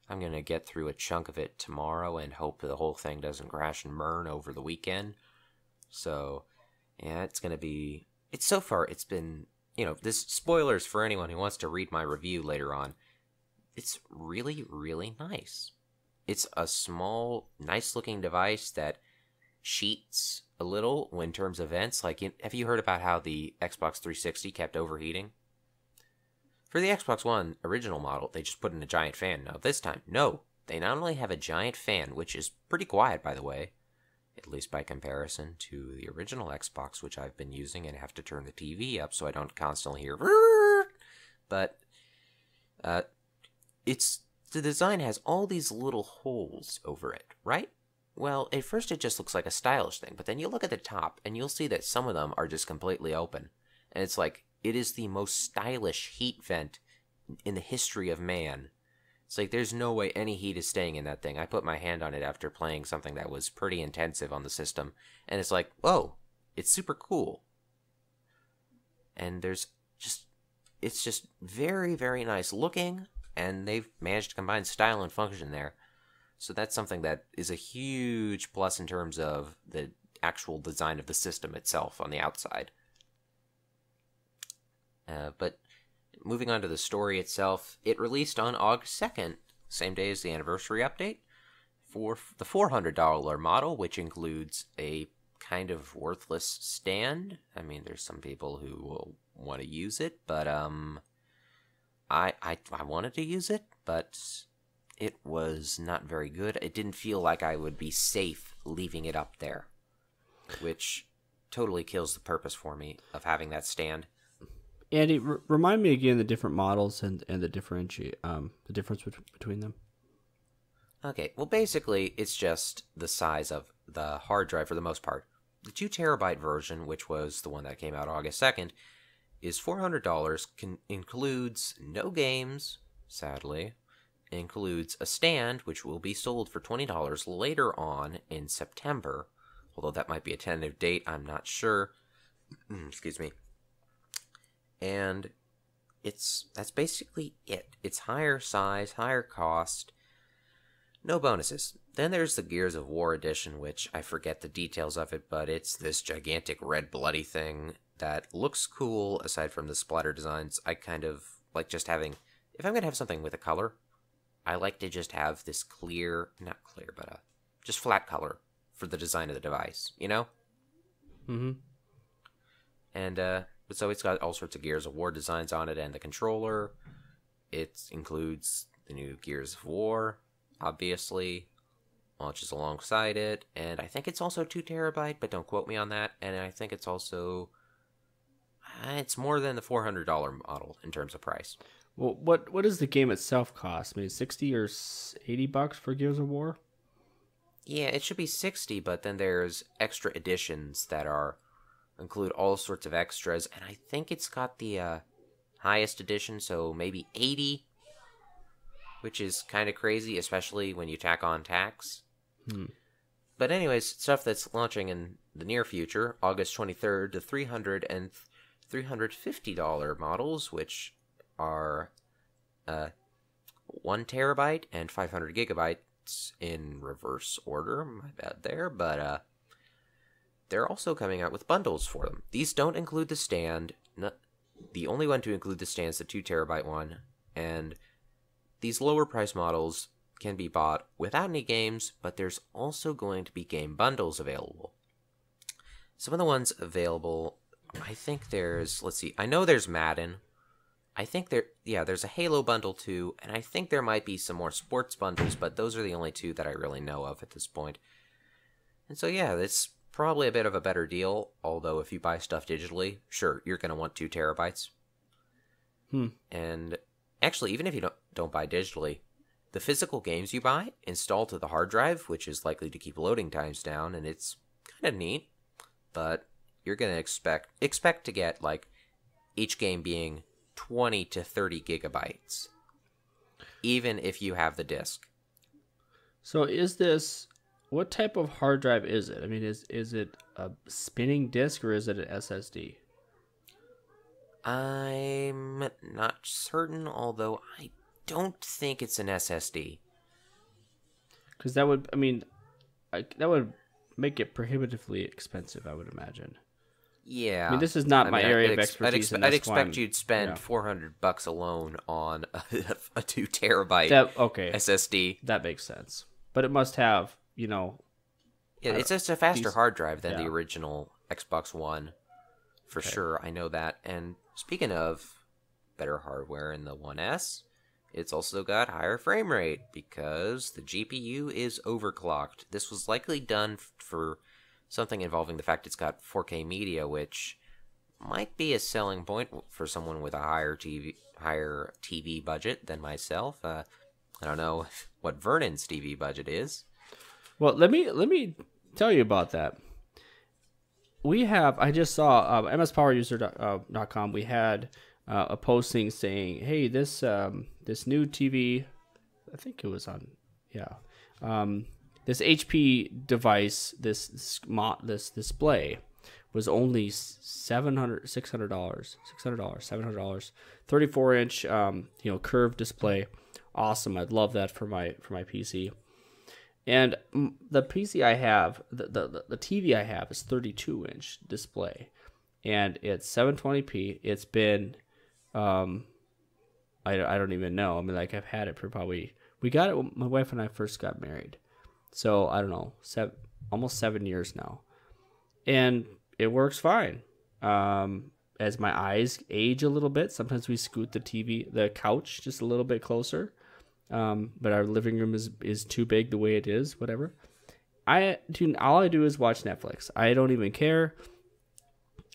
B: I'm gonna get through a chunk of it tomorrow and hope the whole thing doesn't crash and burn over the weekend. So, yeah, it's gonna be. So far, it's been. This spoilers for anyone who wants to read my review later on. It's really, really nice. It's a small, nice-looking device that cheats a little in terms of vents. Like, have you heard about how the Xbox 360 kept overheating? For the Xbox One original model, they just put in a giant fan. Now, this time, no. They not only have a giant fan, which is pretty quiet, by the way, at least by comparison to the original Xbox, which I've been using and have to turn the TV up so I don't constantly hear, but the design has all these little holes over it, right? Well, at first it just looks like a stylish thing, but then you look at the top and you'll see that some of them are just completely open. And it's like, it is the most stylish heat vent in the history of man. It's like, there's no way any heat is staying in that thing. I put my hand on it after playing something that was pretty intensive on the system, and it's like, whoa, it's super cool. And it's just very, very nice looking, and they've managed to combine style and function there. So that's something that is a huge plus in terms of the actual design of the system itself on the outside. But moving on to the story itself, it released on August 2nd, same day as the anniversary update, for the $400 model, which includes a kind of worthless stand. I mean, there's some people who will want to use it, but I wanted to use it, but it was not very good. It didn't feel like I would be safe leaving it up there, which totally kills the purpose for me of having that stand.
A: Andy, remind me again the different models and the difference between them.
B: Okay, well, basically, it's just the size of the hard drive for the most part. The 2 terabyte version, which was the one that came out August 2nd, is $400, includes no games, sadly, includes a stand, which will be sold for $20 later on in September, although that might be a tentative date, I'm not sure. Excuse me. And that's basically it. It's higher size, higher cost, no bonuses. Then there's the Gears of War edition, which I forget the details of it, but it's this gigantic red bloody thing that looks cool aside from the splatter designs. I kind of like just having, if I'm going to have something with a color, I like to just have this just flat color for the design of the device, you know?
A: Mm-hmm.
B: And, so it's got all sorts of Gears of War designs on it and the controller. It includes the new Gears of War, obviously, launches alongside it. And I think it's also 2 terabyte, but don't quote me on that. And I think it's also, it's more than the $400 model in terms of price.
A: Well, what does the game itself cost? I mean, $60 or $80 for Gears of War?
B: Yeah, it should be 60, but then there's extra editions that include all sorts of extras, and I think it's got the highest edition, so maybe 80, which is kind of crazy, especially when you tack on tax. But anyways, stuff that's launching in the near future, August 23rd, the $300 and $350 models, which are 1 terabyte and 500 gigabytes in reverse order. My bad there, but they're also coming out with bundles for them. These don't include the stand. The only one to include the stand is the 2 terabyte one, and these lower price models can be bought without any games, but there's also going to be game bundles available. Some of the ones available, I think there's, let's see, I know there's Madden. I think there's a Halo bundle too, and I think there might be some more sports bundles, but those are the only two that I really know of at this point. And so yeah, it's probably a bit of a better deal, although if you buy stuff digitally, sure, you're going to want 2 terabytes. And actually, even if you don't buy digitally, the physical games you buy install to the hard drive, which is likely to keep loading times down, and it's kind of neat, but you're going to expect to get like each game being 20 to 30 gigabytes, even if you have the disc.
A: So what type of hard drive is it? I mean, is it a spinning disk or is it an SSD?
B: I'm not certain, although I don't think it's an SSD.
A: Because that would make it prohibitively expensive, I would imagine.
B: Yeah.
A: I mean, this is not my area of expertise.
B: I'd expect you'd spend $400 alone on a 2 terabyte SSD.
A: That makes sense. But it must have,
B: Yeah, it's just a faster hard drive than the original Xbox One. For sure, I know that. And speaking of better hardware in the 1S, it's also got higher frame rate because the GPU is overclocked. This was likely done for something involving the fact it's got 4K media, which might be a selling point for someone with a higher TV budget than myself. I don't know what Vernon's TV budget is.
A: Well, let me tell you about that. I just saw MSPoweruser.com. We had a posting saying, "Hey, this new TV, I think it was on, this HP device, this display was only $700, $700, 34-inch, curved display. Awesome. I'd love that for my PC." And the PC I have, the TV I have is 32-inch display, and it's 720p. It's been, I don't even know. I mean, like, I've had it for we got it when my wife and I first got married. So I don't know, almost 7 years now, and it works fine. As my eyes age a little bit, sometimes we scoot the couch just a little bit closer. But our living room is too big the way it is. Whatever. All I do is watch Netflix. I don't even care.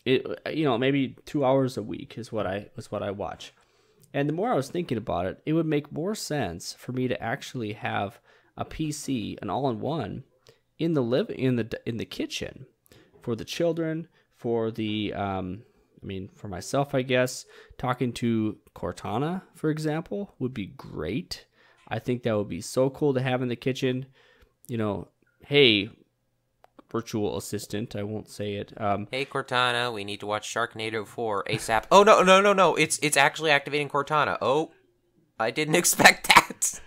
A: Maybe 2 hours a week is what I watch. And the more I was thinking about it, it would make more sense for me to actually have a PC, an all-in-one, in the kitchen, for the children, for the for myself, I guess. Talking to Cortana, for example, would be great. I think that would be so cool to have in the kitchen. Hey, virtual assistant, I won't say it.
B: Hey, Cortana, we need to watch Sharknado 4 ASAP. Oh, no. It's actually activating Cortana. Oh, I didn't expect that.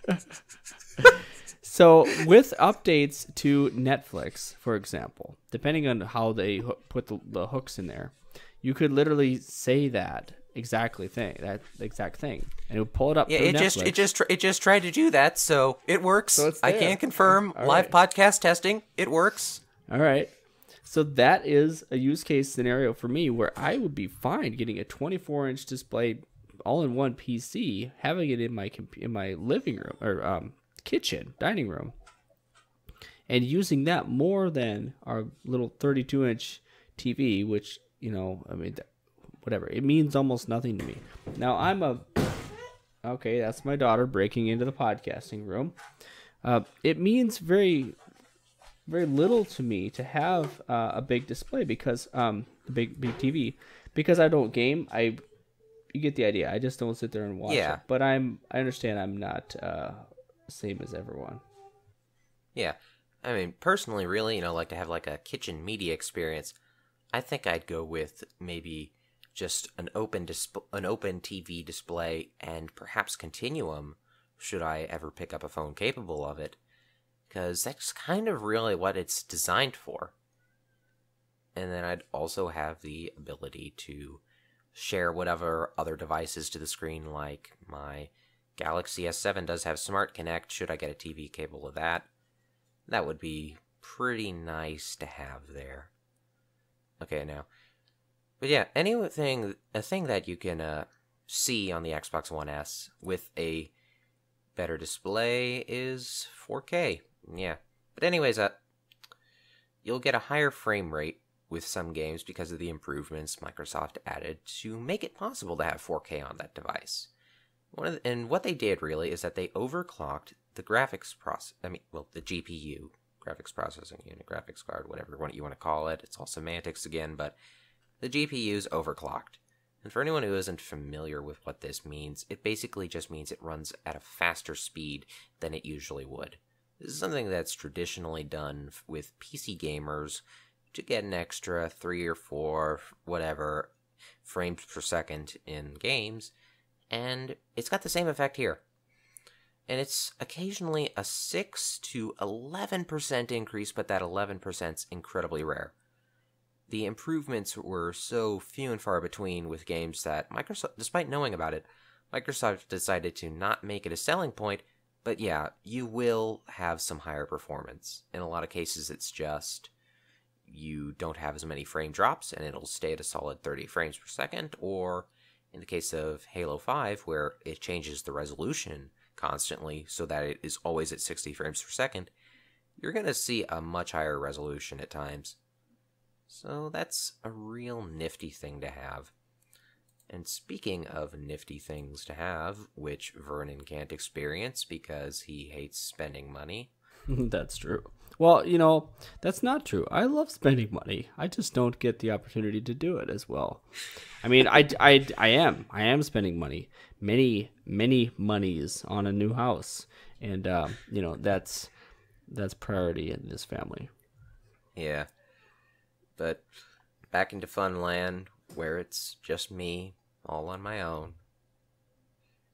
A: So with updates to Netflix, for example, depending on how they put the hooks in there, you could literally say that exact thing, and it would pull it up.
B: Yeah,
A: through
B: Netflix. it just tried to do that, so it works.
A: So
B: I can confirm. Live podcast testing, it works.
A: All right. So that is a use case scenario for me where I would be fine getting a 24-inch display, all-in-one PC, having it in my living room or kitchen, dining room, and using that more than our little 32-inch TV, which, whatever. It means almost nothing to me. Now, I'm a Okay, that's my daughter breaking into the podcasting room. It means very, very little to me to have a big display because the big TV, because I don't game. You get the idea. I just don't sit there and watch it. But I understand I'm not same as everyone.
B: Yeah. I mean, personally, really, like to have like a kitchen media experience, I think I'd go with maybe just an open TV display and perhaps Continuum, should I ever pick up a phone capable of it, because that's kind of really what it's designed for. And then I'd also have the ability to share whatever other devices to the screen, like my Galaxy S7 does have Smart Connect. Should I get a TV capable of that? That would be pretty nice to have there. Okay, now. But yeah, a thing that you can see on the Xbox One S with a better display is 4K. Yeah. But anyways, you'll get a higher frame rate with some games because of the improvements Microsoft added to make it possible to have 4K on that device. And what they did really is that they overclocked the graphics the GPU, graphics processing unit, graphics card, whatever you want to call it. It's all semantics again, but the GPU's overclocked. And for anyone who isn't familiar with what this means, it basically just means it runs at a faster speed than it usually would. This is something that's traditionally done with PC gamers to get an extra 3 or 4, whatever, frames per second in games, and it's got the same effect here. And it's occasionally a 6 to 11% increase, but that 11% is incredibly rare. The improvements were so few and far between with games that Microsoft, despite knowing about it, Microsoft decided to not make it a selling point, but yeah, you will have some higher performance. In a lot of cases, it's just you don't have as many frame drops and it'll stay at a solid 30 frames per second, or in the case of Halo 5, where it changes the resolution constantly so that it is always at 60 frames per second, you're going to see a much higher resolution at times. So that's a real nifty thing to have. And speaking of nifty things to have, which Vernon can't experience because he hates spending money.
A: That's true. Well, that's not true. I love spending money. I just don't get the opportunity to do it as well. I mean, I am spending money. Many monies on a new house. And, that's priority in this family.
B: Yeah. But back into fun land, where it's just me, all on my own.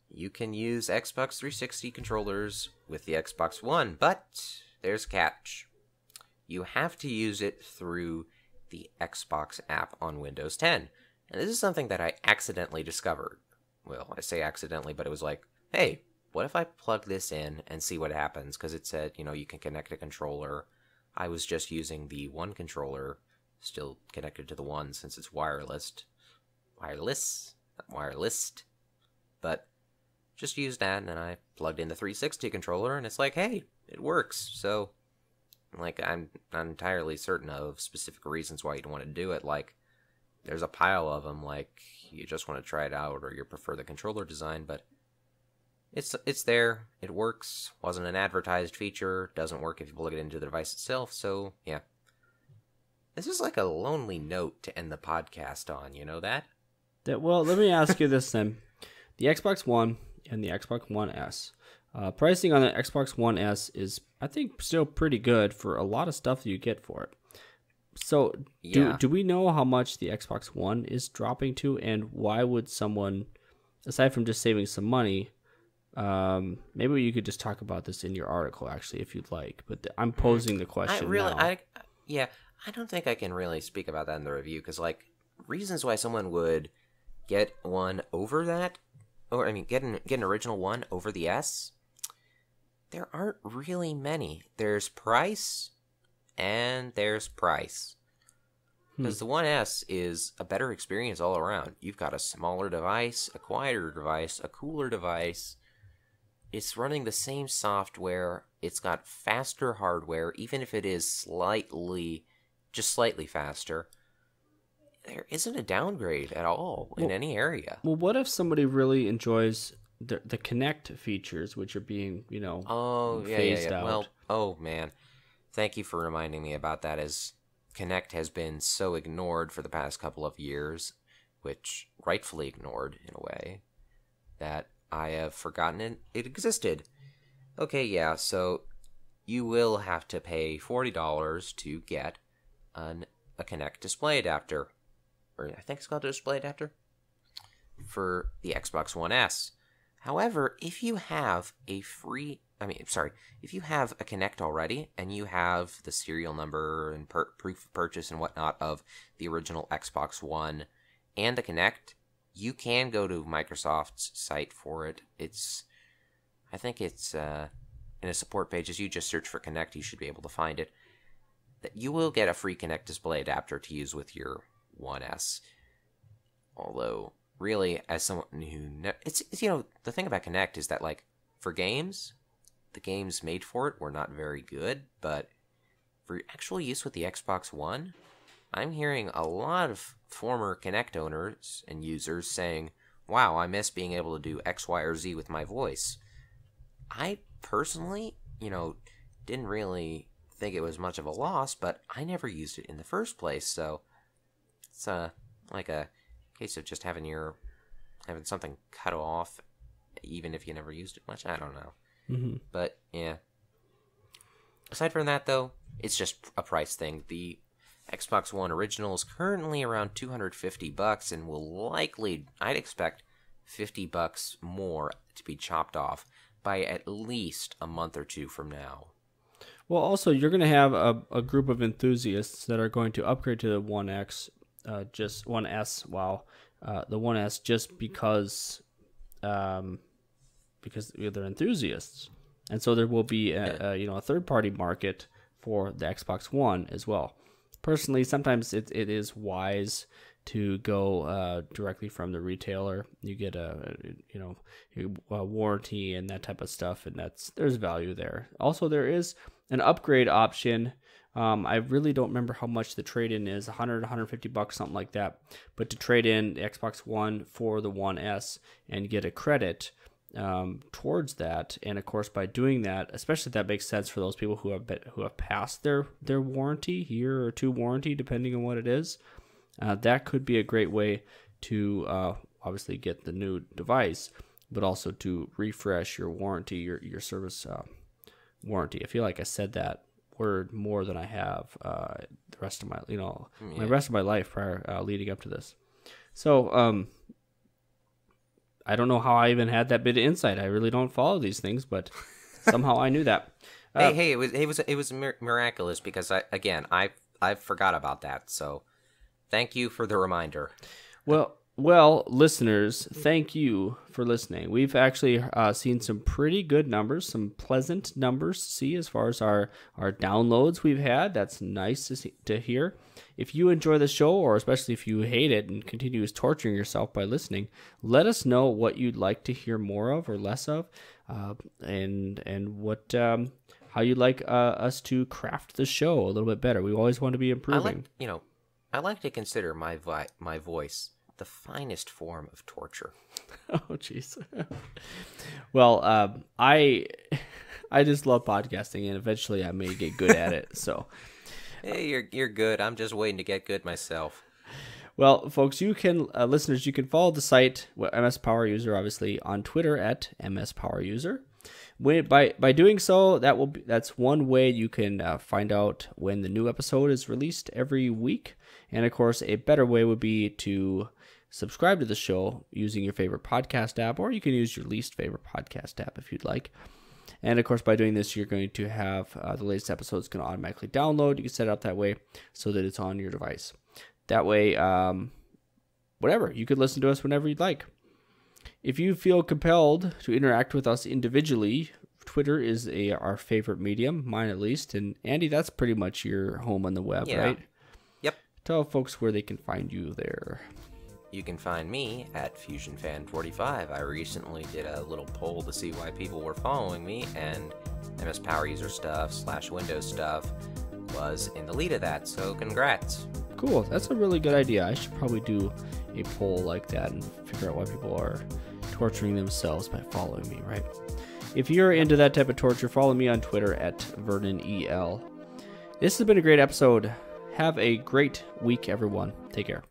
B: You can use Xbox 360 controllers with the Xbox One, but there's a catch. You have to use it through the Xbox app on Windows 10. And this is something that I accidentally discovered. Well, I say accidentally, but it was like, hey, what if I plug this in and see what happens? Because it said, you can connect a controller. I was just using the one controller, still connected to the one since it's wireless, not wireless, but just used that, and then I plugged in the 360 controller, and it's like, hey, it works. So, I'm not entirely certain of specific reasons why you'd want to do it. There's a pile of them, you just want to try it out, or you prefer the controller design, but it's there, it works, wasn't an advertised feature, doesn't work if you plug it into the device itself, so, yeah. This is like a lonely note to end the podcast on, you know that?
A: Well, let me ask you this then. The Xbox One and the Xbox One S. Pricing on the Xbox One S is, I think, still pretty good for a lot of stuff that you get for it. So, do we know how much the Xbox One is dropping to, and why would someone, aside from just saving some money, maybe you could just talk about this in your article, actually, if you'd like. But I'm posing the question now.
B: I don't think I can really speak about that in the review, because, reasons why someone would get one over that, or, get an original one over the S, there aren't really many. There's price, and there's price. Because the One S is a better experience all around. You've got a smaller device, a quieter device, a cooler device. It's running the same software. It's got faster hardware, even if it is slightly faster. There isn't a downgrade at all in any area.
A: Well, what if somebody really enjoys the Connect features, which are being
B: phased
A: out.
B: Well, oh man, thank you for reminding me about that. As Connect has been so ignored for the past couple of years, which rightfully ignored in a way, that I have forgotten it existed. Okay, yeah, so you will have to pay $40 to get a Connect display adapter, or I think it's called a display adapter, for the Xbox One S. However, if you have if you have a Connect already and you have the serial number and proof of purchase and whatnot of the original Xbox One and the Connect, you can go to Microsoft's site for it. I think it's in a support page. As you just search for Connect, you should be able to find it. That you will get a free Connect display adapter to use with your One S. Although, really, as someone who it's the thing about Connect is that, like, for games, the games made for it were not very good, but for actual use with the Xbox One, I'm hearing a lot of former Connect owners and users saying, wow, I miss being able to do X, Y, or Z with my voice. I personally, didn't really think it was much of a loss, but I never used it in the first place, so it's like a case of just having something cut off, even if you never used it much. I don't know.
A: Mm-hmm.
B: But, yeah. Aside from that, though, it's just a price thing. The Xbox One original is currently around $250 and will likely, I'd expect, $50 more to be chopped off by at least a month or two from now.
A: Well, also, you're going to have a group of enthusiasts that are going to upgrade to the One X, just One S. Wow, the One S, just because they're enthusiasts, and so there will be a third-party market for the Xbox One as well. Personally, sometimes it is wise to go directly from the retailer. You get a warranty and that type of stuff, and there's value there. Also, there is an upgrade option. I really don't remember how much the trade-in is, $100, $150, something like that. But to trade in the Xbox One for the One S and get a credit towards that, and of course by doing that, especially that makes sense for those people who have passed their warranty, year or two warranty, depending on what it is. That could be a great way to obviously get the new device, but also to refresh your warranty, your service warranty. I feel like I said that word more than I have the rest of my rest of my life prior leading up to this. So I don't know how I even had that bit of insight. I really don't follow these things, but somehow I knew that.
B: Hey, it was miraculous because I forgot about that. So thank you for the reminder.
A: Well, listeners, thank you for listening. We've actually seen some pretty good numbers, some pleasant numbers to see as far as our downloads we've had. That's nice to hear. If you enjoy the show, or especially if you hate it and continue torturing yourself by listening, let us know what you'd like to hear more of or less of, and what how you'd like us to craft the show a little bit better. We always want to be improving.
B: I like to consider my voice the finest form of torture.
A: Oh, jeez. Well, I just love podcasting, and eventually I may get good at it. So,
B: hey, you're good. I'm just waiting to get good myself.
A: Well, folks, you can listeners, you can follow the site MSPoweruser, obviously, on Twitter at MSPoweruser. By doing so, that's one way you can find out when the new episode is released every week. And of course, a better way would be to subscribe to the show using your favorite podcast app, or you can use your least favorite podcast app if you'd like. And of course, by doing this, you're going to have the latest episodes going to automatically download. You can set it up that way so that it's on your device. That way, whatever, you could listen to us whenever you'd like. If you feel compelled to interact with us individually, Twitter is our favorite medium, mine at least. And Andy, that's pretty much your home on the web, right?
B: Yep.
A: Tell folks where they can find you there.
B: You can find me at FusionFan45. I recently did a little poll to see why people were following me, and MSPoweruser stuff / Windows stuff was in the lead of that, so congrats.
A: Cool. That's a really good idea. I should probably do a poll like that and figure out why people are torturing themselves by following me, right? If you're into that type of torture, follow me on Twitter at VernonEL. This has been a great episode. Have a great week, everyone. Take care.